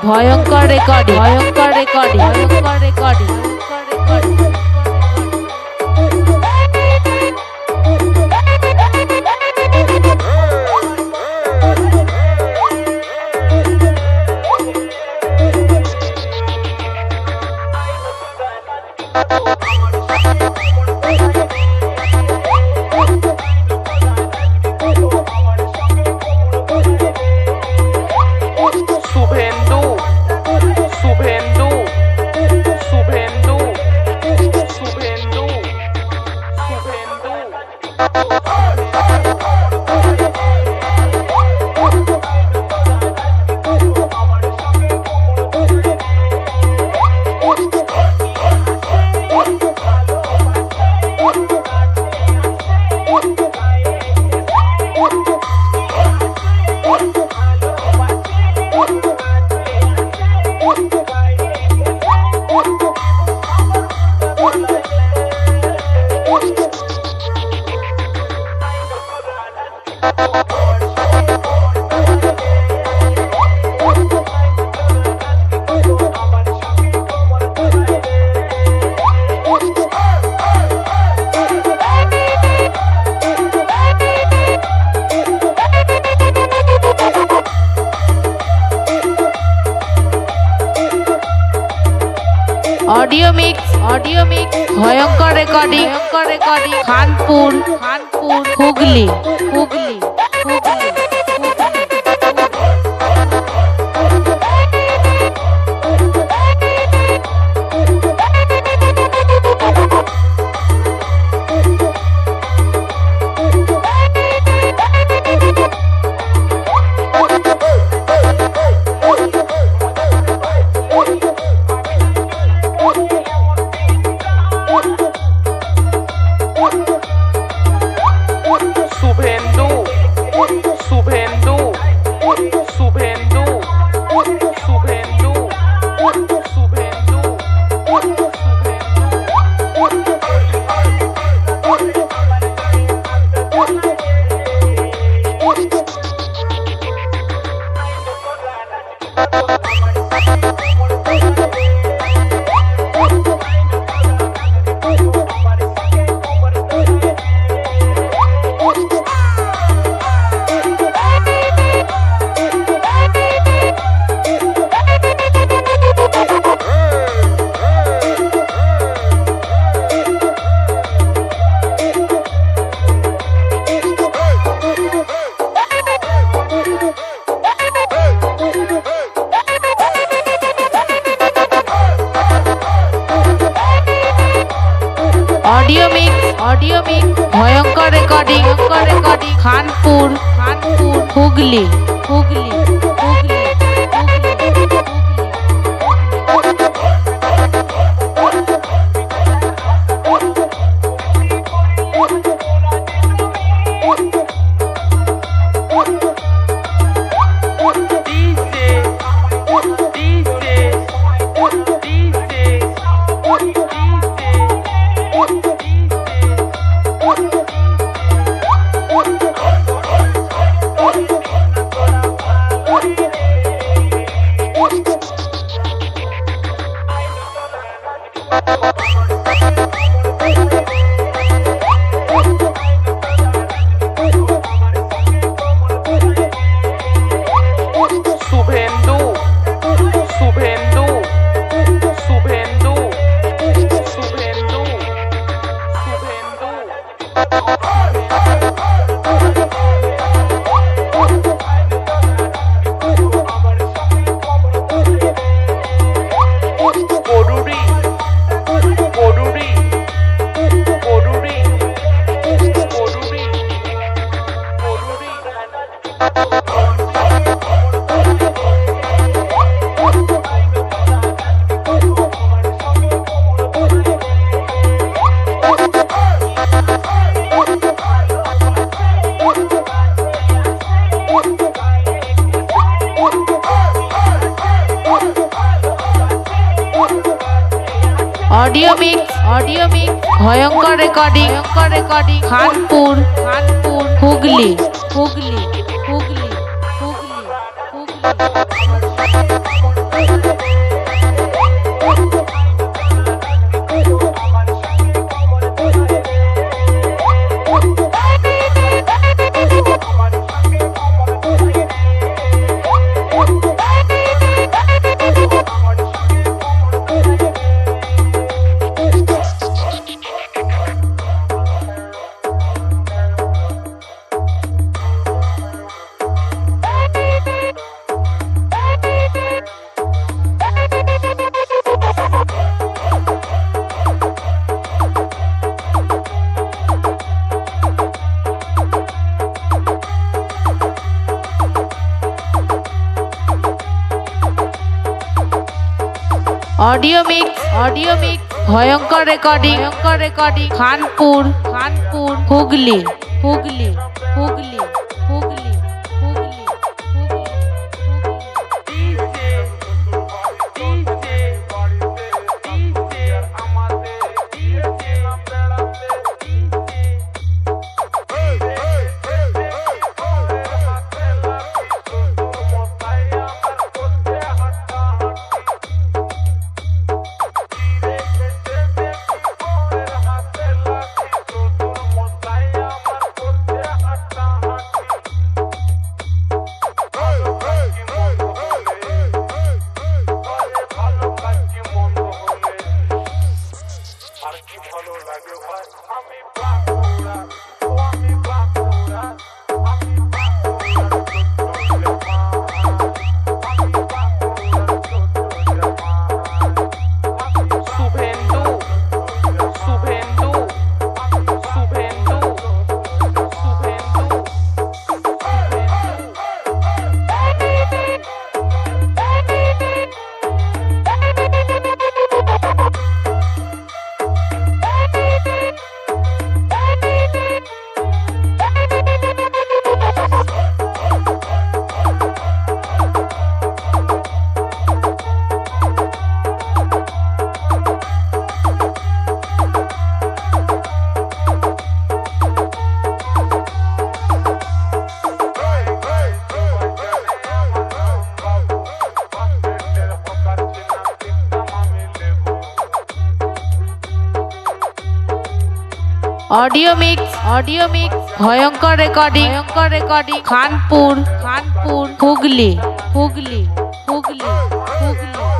ভয়ঙ্কর রেকর্ডিং, ভয়ঙ্কর রেকর্ডিং, ভয়ঙ্কর রেকর্ডিং, ভয়ঙ্কর recording. Suvendu Suvendu Suvendu Suvendu Suvendu audio mix भयंकर रिकॉर्डिंग, भयंकर recording. Khanpur Khanpur Hooghly Hooghly Hooghly. Suvendu Suvendu Suvendu Suvendu Suvendu audio mix भयंकर रिकॉर्डिंग, भयंकर रिकॉर्डिंग। खानपुर खानपुर हुगली हुगली हुगली। শুভেন্দু শুভেন্দু শুভেন্দু শুভেন্দু শুভেন্দু গরুড়ি গরুড়ি গরুড়ি গরুড়ি গরুড়ি। ऑडियो मिक्स भयंकर रिकॉर्डिंग, भयंकर recording. Khanpur Khanpur Hooghly Hooghly Hooghly Hooghly Hooghly. Audio mix भयंकर recording Khanpur Hooghly Hooghly Hooghly Hooghly Hooghly audio mix भयंकर recording Khanpur Hooghly Hooghly Hooghly Hooghly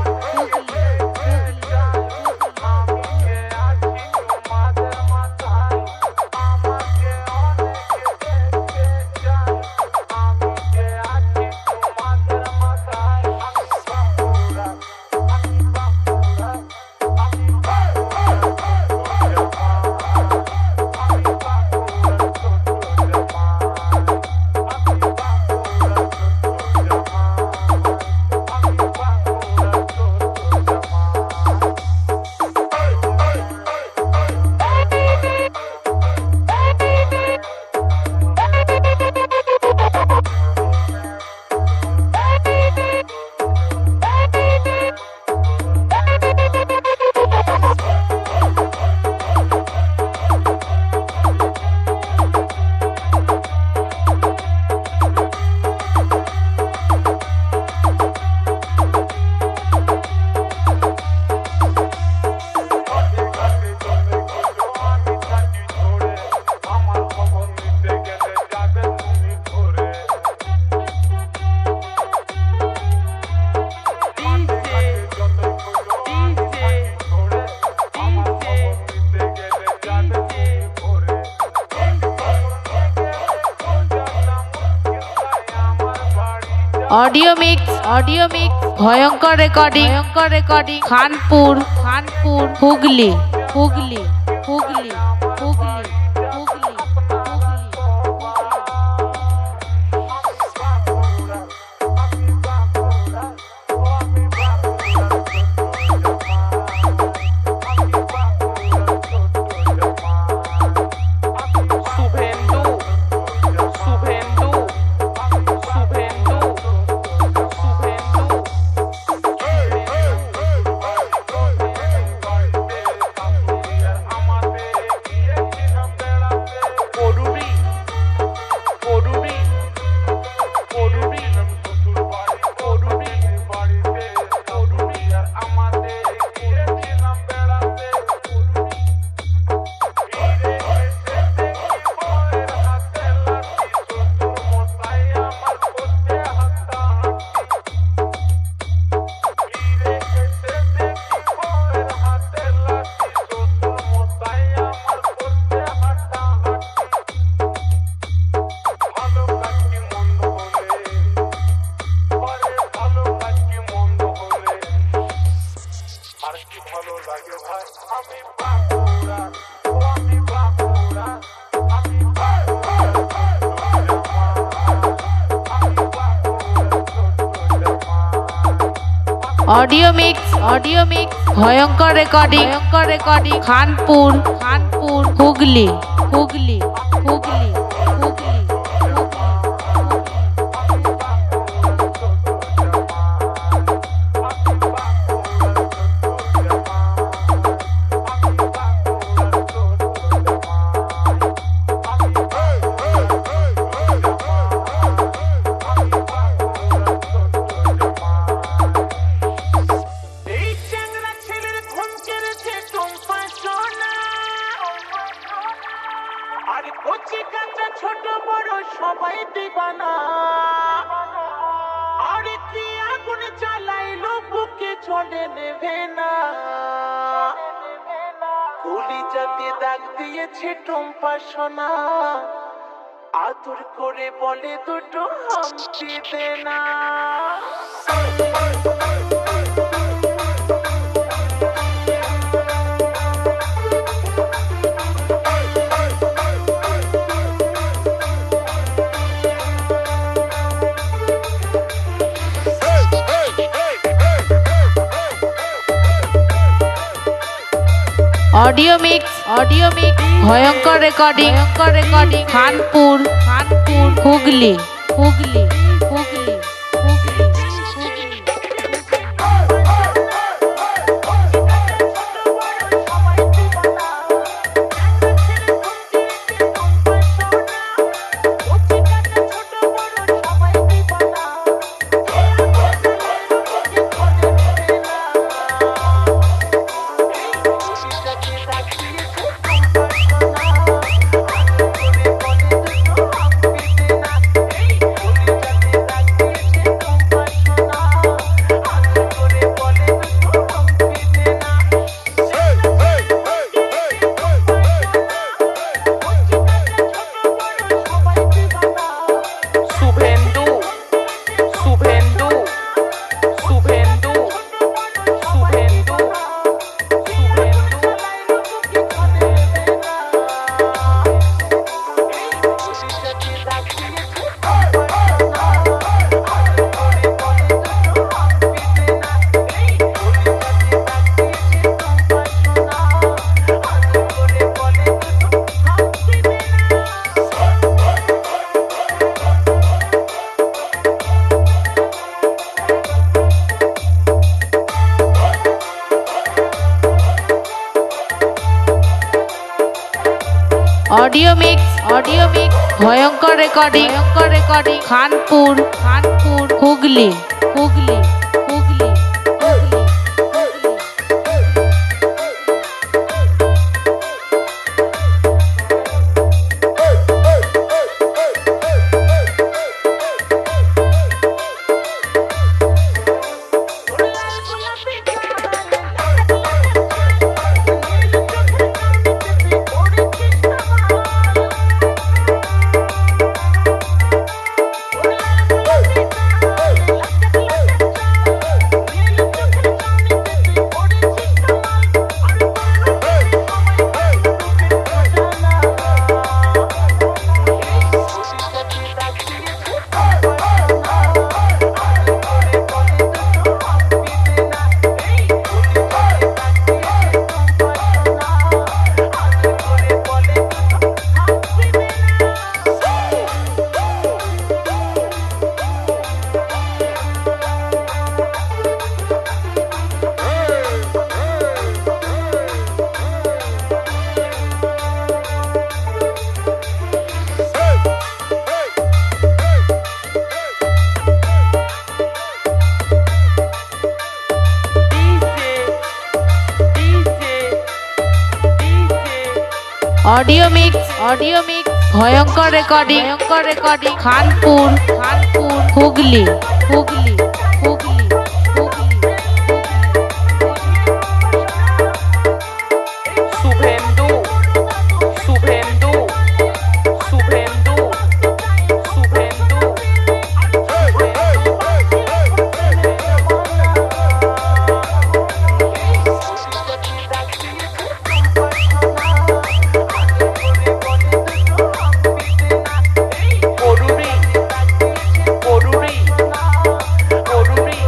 audio mix भयंकर recording Khanpur Hooghly Hooghly Hooghly Hooghly Hooghly audio mix ভয়ঙ্কর রেকর্ডিং খানপুর হুগলি হুগলি হুগলি হুগলি আর কচি কাঁচা ছোট বড় সবাই দিবানা আর কি আগুন জ্বালাইলো বুকে চলে নেবে না গুলি জাতি দাগ দিয়েছে টম্পা সোনা আদর করে বলে দুটো হামটি দে না অডিও মিক্স ভয়ঙ্কর recording Khanpur Hooghly Hooghly Hooghly Hooghly audio mix ভয়ঙ্কর recording Khanpur Hooghly Hooghly Hooghly Hooghly audio mix ভয়ঙ্কর রেকর্ডিং খানপুর হুগলি হুগলি হুগলি হুগলি শুভেন্দু শুভেন্দু শুভেন্দু শুভেন্দু করুরি করুরি করুরি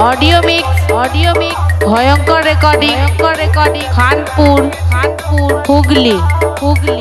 অডিও মিক্স ভয়ঙ্কর রেকর্ডিং খানপুর হুগলি